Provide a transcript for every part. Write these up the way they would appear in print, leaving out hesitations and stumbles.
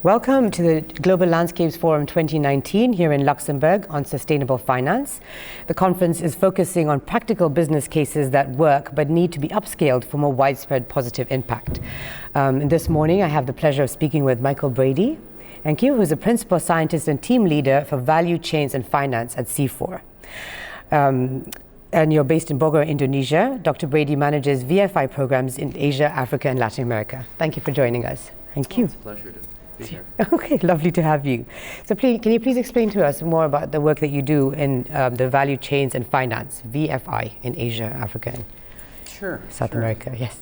Welcome to the Global Landscapes Forum 2019 here in Luxembourg on sustainable finance. The conference is focusing on practical business cases that work but need to be upscaled for more widespread positive impact. This morning I have the pleasure of speaking with Michael Brady, thank you, who's a principal scientist and team leader for value chains and finance at C4. And you're based in Bogor, Indonesia. Dr. Brady manages VFI programs in Asia, Africa, and Latin America. Thank you for joining us. Thank you. It's a pleasure to be here. Okay, lovely to have you. So please, can you please explain to us more about the work that you do in the value chains and finance, VFI, in Asia, Africa, and South America? Yes.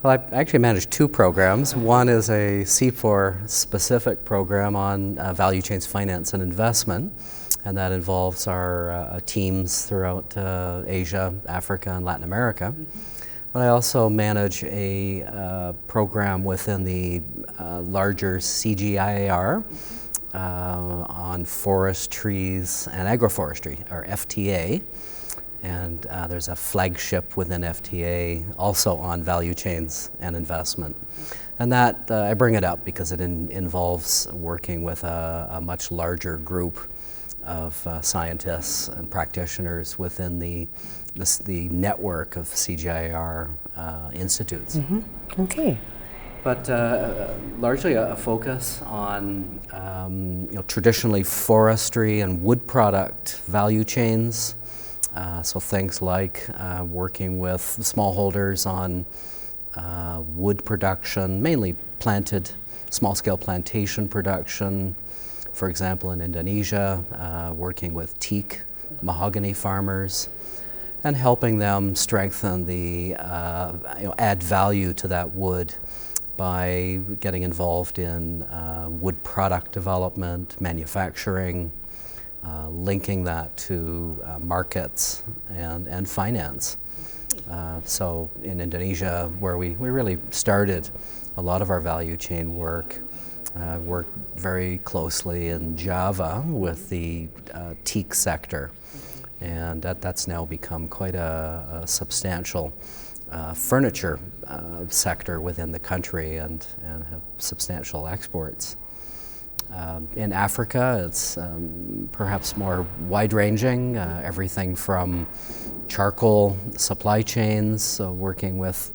Well, I actually manage two programs. One is a C4 specific program on value chains, finance, and investment. And that involves our teams throughout Asia, Africa, and Latin America. But I also manage a program within the larger CGIAR on forest, trees, and agroforestry, or FTA. And there's a flagship within FTA also on value chains and investment. And that, I bring it up because it involves working with a much larger group of scientists and practitioners within the network of CGIAR institutes. Mm-hmm. Okay. But largely a focus on traditionally forestry and wood product value chains. So things like working with smallholders on wood production, mainly planted, small-scale plantation production. For example, in Indonesia, working with teak, mahogany farmers, and helping them strengthen the, add value to that wood by getting involved in wood product development, manufacturing, linking that to markets and finance. So in Indonesia, where we really started a lot of our value chain work, worked very closely in Java with the teak sector, and that's now become quite a substantial furniture sector within the country and have substantial exports. In Africa, it's perhaps more wide-ranging, everything from charcoal supply chains, working with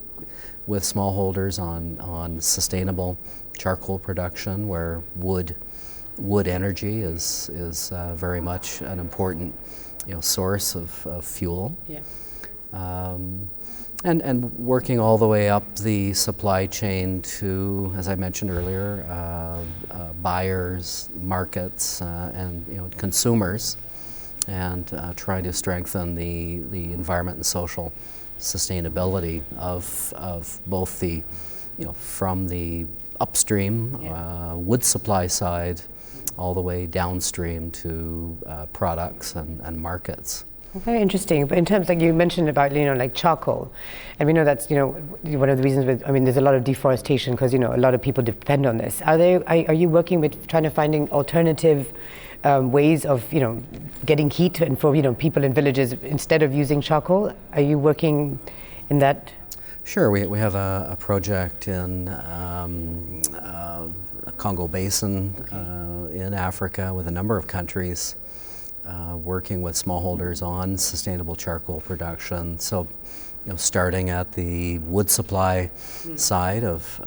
smallholders on sustainable charcoal production, where wood energy is very much an important source of fuel. Yeah. And working all the way up the supply chain to, as I mentioned earlier, buyers, markets, and consumers, and trying to strengthen the environment and social sustainability of both the from the upstream wood supply side all the way downstream to products and markets. Very interesting. But in terms, like you mentioned about, like charcoal, and we know that's, one of the reasons there's a lot of deforestation because, a lot of people depend on this. Are you working with trying to finding alternative ways of, getting heat and for, people in villages instead of using charcoal? Are you working in that? Sure, we have a project in Congo Basin in Africa with a number of countries working with smallholders on sustainable charcoal production. So, starting at the wood supply side of,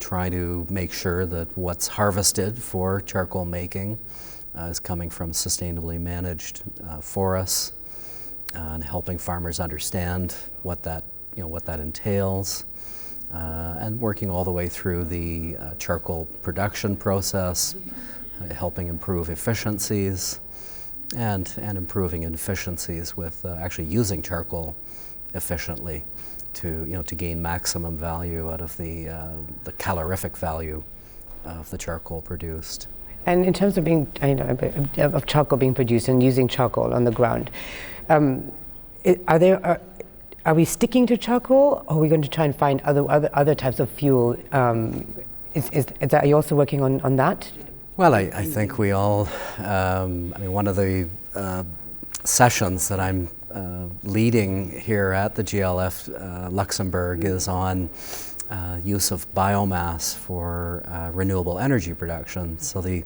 trying to make sure that what's harvested for charcoal making is coming from sustainably managed forests, and helping farmers understand what that entails, and working all the way through the charcoal production process, helping improve efficiencies, and improving efficiencies with actually using charcoal efficiently to gain maximum value out of the calorific value of the charcoal produced. And in terms of of charcoal being produced and using charcoal on the ground, are we sticking to charcoal, or are we going to try and find other types of fuel? Are you also working on that? Well, I think we all, one of the sessions that I'm leading here at the GLF Luxembourg is on use of biomass for renewable energy production. So the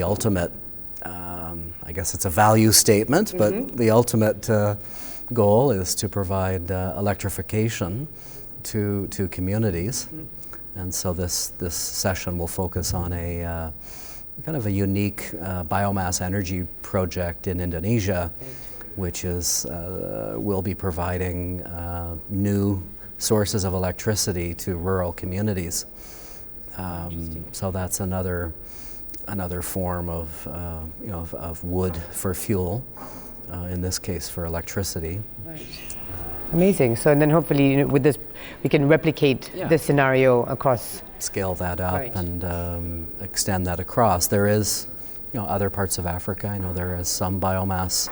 ultimate, I guess it's a value statement, but the ultimate goal is to provide electrification to communities. And so this session will focus on a kind of a unique biomass energy project in Indonesia, which is will be providing new sources of electricity to rural communities. So that's another form of of wood for fuel, in this case for electricity. Right. Amazing. So and then hopefully with this we can replicate this scenario across. Scale that up and extend that across. There is, other parts of Africa. I know there is some biomass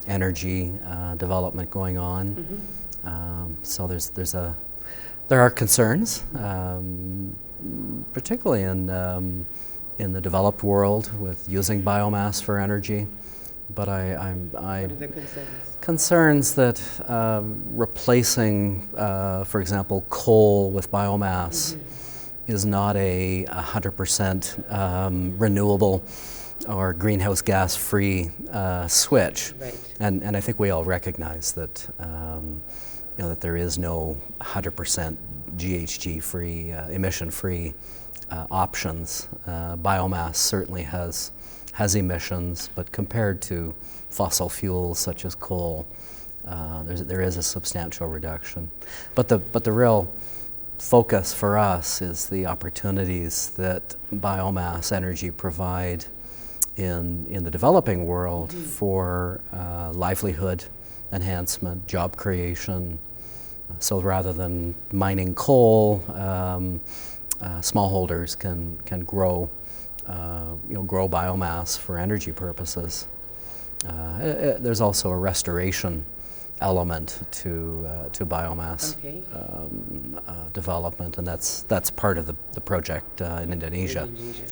energy development going on. So there are concerns, particularly in the developed world with using biomass for energy. But what are the concerns that replacing, for example, coal with biomass is not a 100% renewable or greenhouse gas free switch. Right. And I think we all recognize that that there is no 100% GHG free, emission free options. Biomass certainly has emissions, but compared to fossil fuels such as coal, there is a substantial reduction. But the real focus for us is the opportunities that biomass energy provide in the developing world for livelihood enhancement, job creation. So rather than mining coal, smallholders can grow biomass for energy purposes. There's also a restoration element to biomass development, and that's part of the project in Indonesia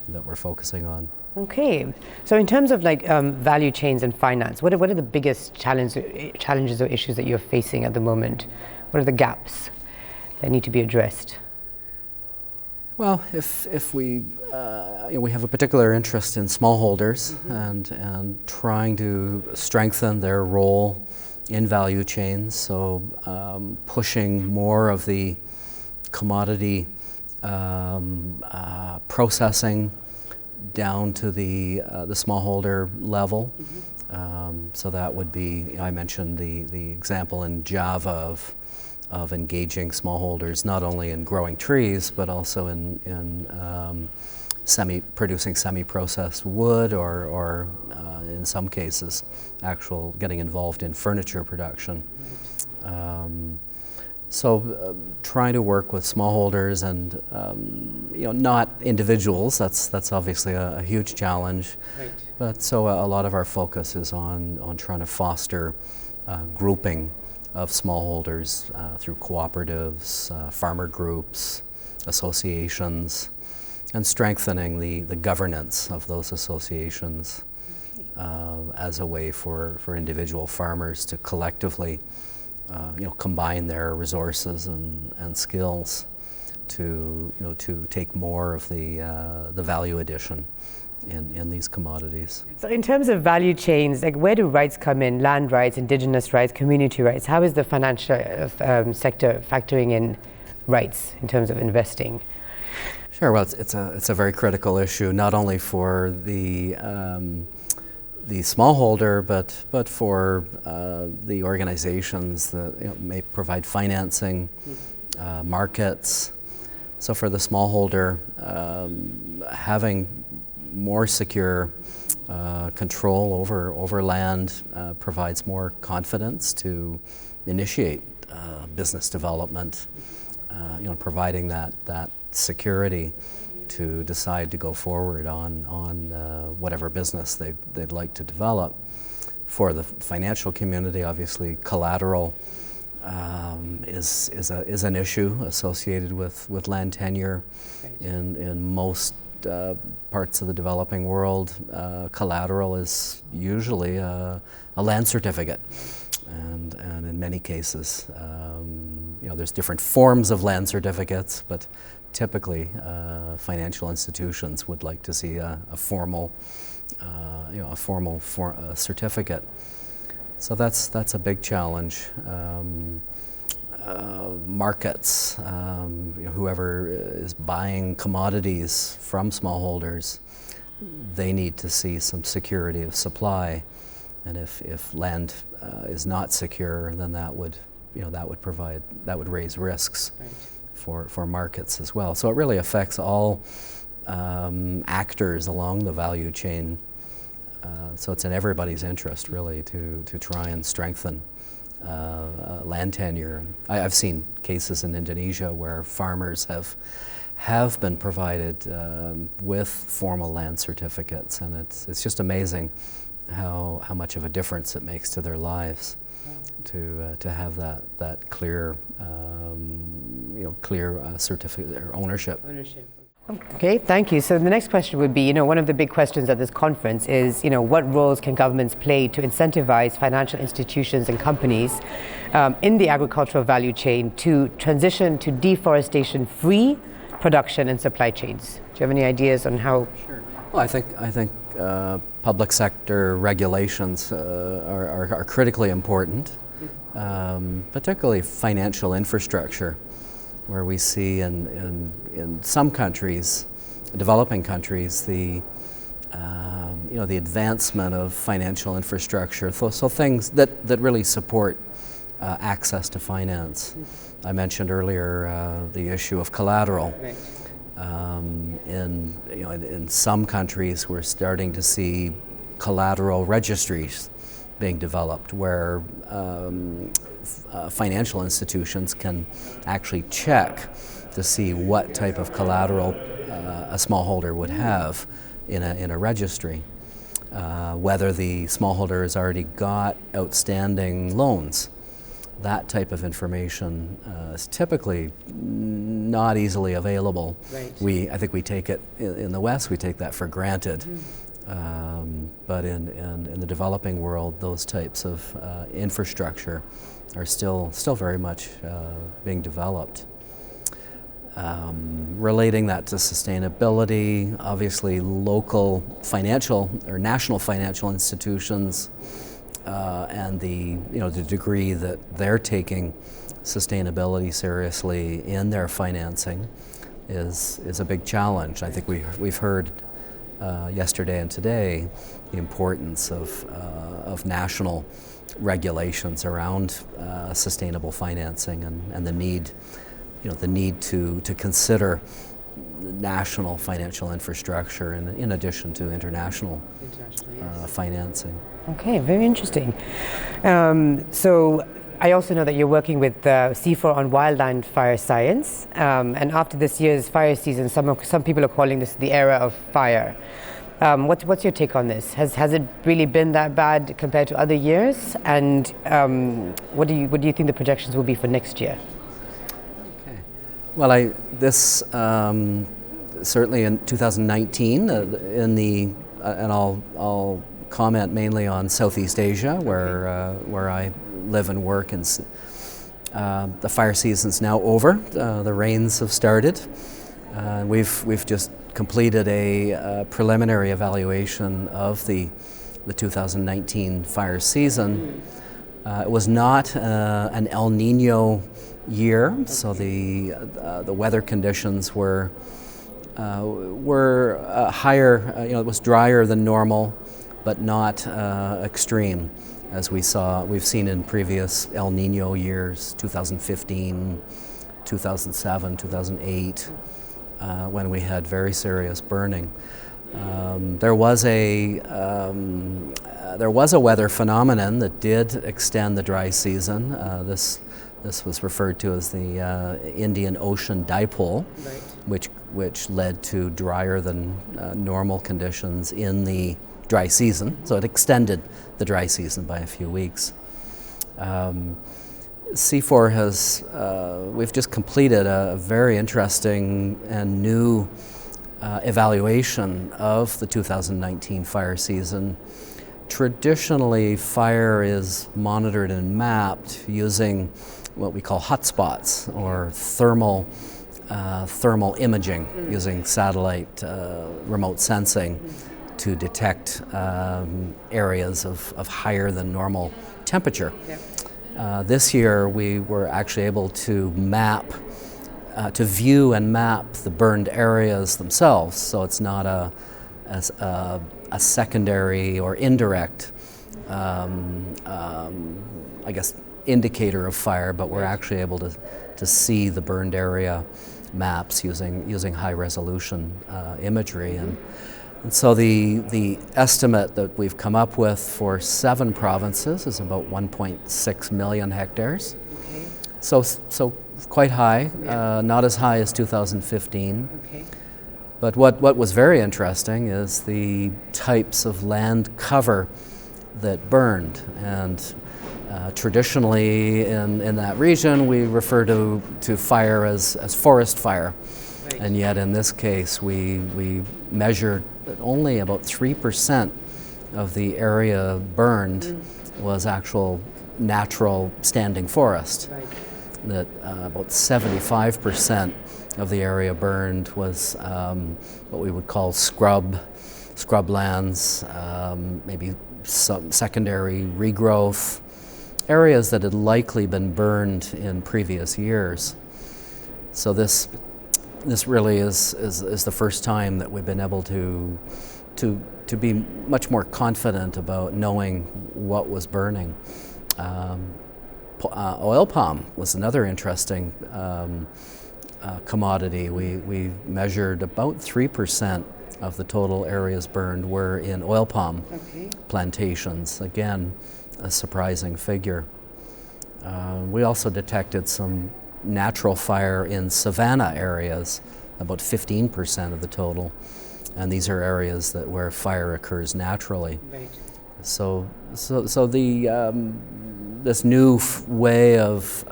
that we're focusing on. Okay, so in terms of value chains and finance, what are the biggest challenges or issues that you're facing at the moment? What are the gaps that need to be addressed? Well, if we have a particular interest in smallholders and trying to strengthen their role in value chains, so pushing more of the commodity processing down to the smallholder level. So that would be, I mentioned the example in Java of engaging smallholders not only in growing trees but also in producing semi-processed wood or in some cases getting involved in furniture production. So trying to work with smallholders and not individuals, that's obviously a huge challenge. Right. But so a lot of our focus is on trying to foster grouping of smallholders through cooperatives, farmer groups, associations, and strengthening the governance of those associations as a way for individual farmers to collectively combine their resources and skills to take more of the value addition in these commodities. So in terms of value chains, where do rights come in? Land rights, indigenous rights, community rights. How is the financial sector factoring in rights in terms of investing? Sure. Well, it's a very critical issue, not only for the smallholder, but for the organizations that may provide financing, markets. So for the smallholder, having more secure control over land provides more confidence to initiate business development, providing that security to decide to go forward on whatever business they'd like to develop. For the financial community, obviously, collateral is an issue associated with land tenure. In most parts of the developing world, collateral is usually a land certificate, and in many cases, there's different forms of land certificates, but typically financial institutions would like to see a formal certificate. So that's a big challenge. Markets, whoever is buying commodities from smallholders, they need to see some security of supply, and if land is not secure, then that would raise risks for markets as well. So it really affects all actors along the value chain. So it's in everybody's interest, really, to try and strengthen land tenure. I've seen cases in Indonesia where farmers have been provided with formal land certificates, and it's just amazing how much of a difference it makes to their lives to have that clear certificate or ownership. Okay, thank you. So the next question would be, one of the big questions at this conference is, what roles can governments play to incentivize financial institutions and companies in the agricultural value chain to transition to deforestation-free production and supply chains? Do you have any ideas on how? Sure. Well, I think public sector regulations are critically important, particularly financial infrastructure, where we see in some countries, developing countries, the advancement of financial infrastructure, so things that really support access to finance. I mentioned earlier the issue of collateral. Right. In some countries, we're starting to see collateral registries being developed, where financial institutions can actually check to see what type of collateral a smallholder would have in a registry, whether the smallholder has already got outstanding loans. That type of information is typically not easily available. Right. I think we take it in the West, we take that for granted. But in the developing world, those types of infrastructure are still very much being developed. Relating that to sustainability, obviously local financial or national financial institutions and the degree that they're taking sustainability seriously in their financing is a big challenge. I think we've heard yesterday and today the importance of national regulations around sustainable financing and the need to consider national financial infrastructure in addition to international financing. Okay, very interesting. So I also know that you're working with C4 on wildland fire science, and after this year's fire season, some people are calling this the era of fire. What's your take on this? Has it really been that bad compared to other years? And what do you think the projections will be for next year? Okay. Well, certainly in 2019, and I'll comment mainly on Southeast Asia, where I live and work, and the fire season's now over. The rains have started. We've just completed a preliminary evaluation of the 2019 fire season. It was not an El Nino year, so the weather conditions were higher. It was drier than normal, but not extreme, as we've seen in previous El Nino years, 2015, 2007, 2008, when we had very serious burning. There was a weather phenomenon that did extend the dry season. This was referred to as the Indian Ocean Dipole, right, which led to drier than normal conditions in the dry season. So it extended the dry season by a few weeks. C4 we've just completed a very interesting and new evaluation of the 2019 fire season. Traditionally, fire is monitored and mapped using what we call hotspots, or thermal imaging using satellite remote sensing to detect areas of higher than normal temperature. This year we were actually able to view and map the burned areas themselves, so it's not a secondary or indirect I guess indicator of fire, but we're actually able to see the burned area maps using high resolution imagery. And so the estimate that we've come up with for 7 provinces is about 1.6 million hectares. Okay. So quite high, not as high as 2015. Okay. But what was very interesting is the types of land cover that burned. And traditionally in that region we refer to fire as forest fire. Right. And yet in this case we measured that only about 3% of the area burned was actual natural standing forest. Right. That about 75% of the area burned was what we would call scrublands, maybe some secondary regrowth, areas that had likely been burned in previous years. So this really is the first time that we've been able to be much more confident about knowing what was burning. Oil palm was another interesting commodity. We measured about 3% of the total areas burned were in oil palm plantations. Again, a surprising figure. We also detected some natural fire in savanna areas, about 15% of the total, and these are areas where fire occurs naturally. Right. So this new way of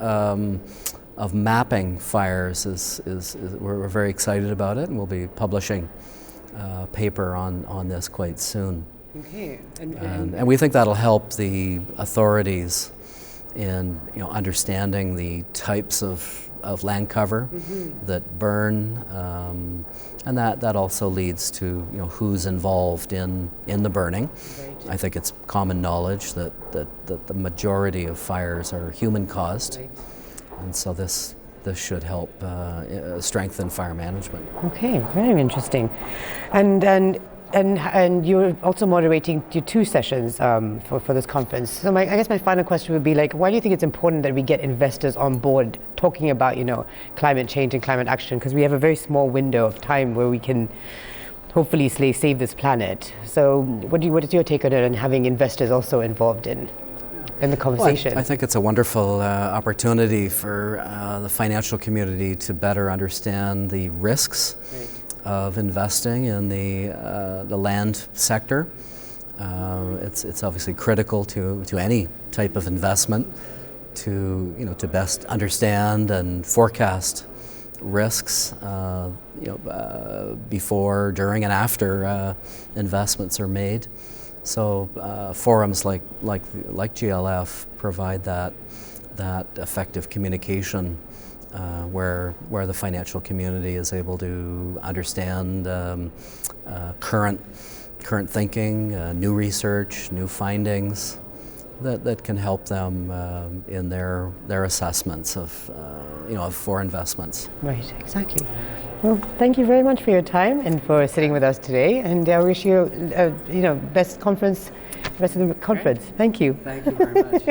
mapping fires is we're very excited about it, and we'll be publishing a paper on this quite soon. Okay. And we think that'll help the authorities in understanding the types of land cover that burn, and that also leads to who's involved in the burning. Right. I think it's common knowledge that the majority of fires are human caused, Right. and so this should help strengthen fire management. Okay, very interesting. And you're also moderating 2 sessions for this conference. So I guess my final question would be, why do you think it's important that we get investors on board talking about climate change and climate action? Because we have a very small window of time where we can hopefully save this planet. So what is your take on it, and having investors also involved in the conversation? Well, I think it's a wonderful opportunity for the financial community to better understand the risks of investing in the land sector. It's obviously critical to any type of investment to best understand and forecast risks before, during, and after investments are made. So forums like GLF provide that effective communication where the financial community is able to understand current thinking, new research, new findings that can help them in their assessments of for investments. Right, exactly. Well, thank you very much for your time and for sitting with us today. And I wish you, best of the conference. Thank you. Thank you very much.